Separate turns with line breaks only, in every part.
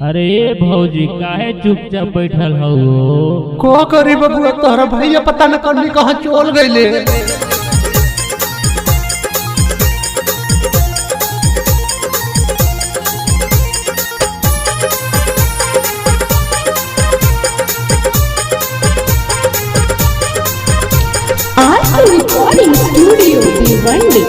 अरे भौजी काहे चुपचाप बैठल हो?
को करी बबुआ तोहरा भैया पता न कौन कहाँ चल गईले।
Recording studio Bhiwandi.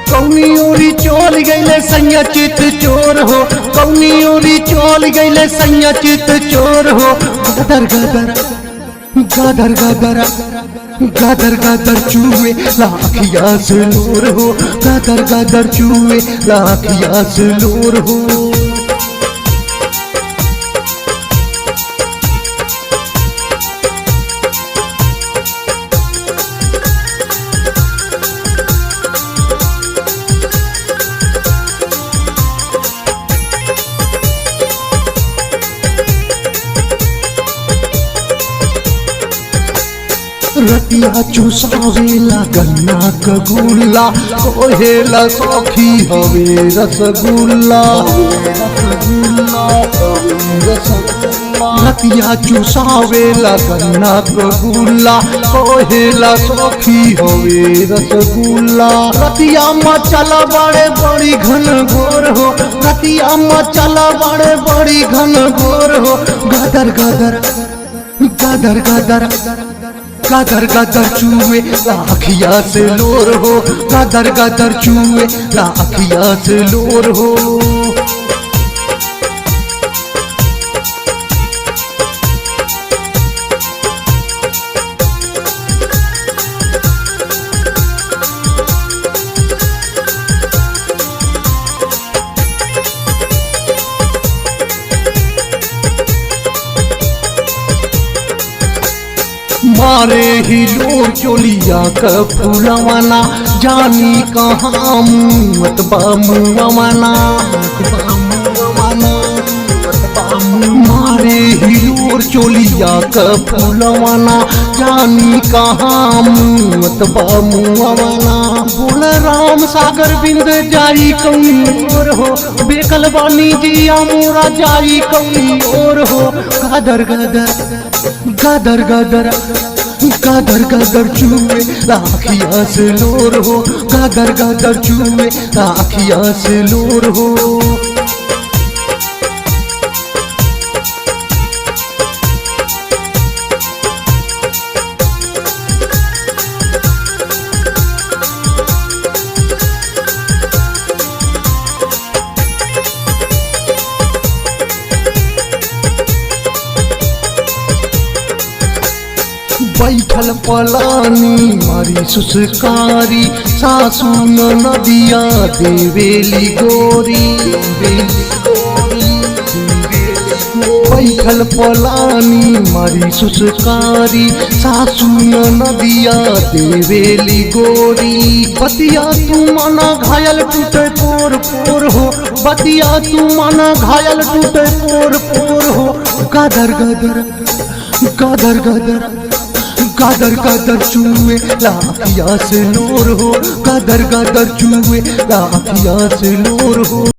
कौनी ओरी चल गईले सैया चित चोर हो, कौनी ओरी चल गईले सैया चित चोर हो। गदर गदर गदर गदर गदर गदर चूहे लाखिया से लोर हो, गदर गदर चूहे लाखिया से लोर हो। रतिया चूसावेला गन्ना कगुल्ला, कोहेला सौखी हवे रसगुल्ला। रतिया चूसावेला गन्ना कगुल्ला, कोहेला सौखी हवे रसगुल्ला। रतिया मचला बड़े बड़ी घन घोर हो, रतिया मचला बड़े बड़ी घन घोर हो। गदर गदर गदर गदर गदर गदर चूहे लाखिया से लोर हो, गदर गदर चूहे लाखिया से लोर हो। मारे हिलो चोलिया का फूलवाना, जानी कहाँ मत बामुआना। मारे हिलोर चोलिया का फूलवाना, जानी कहाँ मत बामुआना। बोल राम सागर बिंद जाई कौनी और हो, बेकल बानी जिया मोरा जाई कौनी और हो। गदर गदर गदर गदर गदर गदर चूहे लाखिया से लोर हो, गदर गदर चूहे लाखिया से लोर हो। बैठल पलानी मारी सुसकारी, सासू नदिया देवेली गोरी। बैठल पलानी मारी सुसकारी, सासू नदिया देवेली गोरी। बतिया तू माना घायल टूटे पोर पोर हो, बतिया तू माना घायल टूटे पोर पोर हो। गदर गदर गदर गदर गदर गदर चूहे लाखिया से लोर हो, गदर गदर चूहे लाखिया से लोर हो।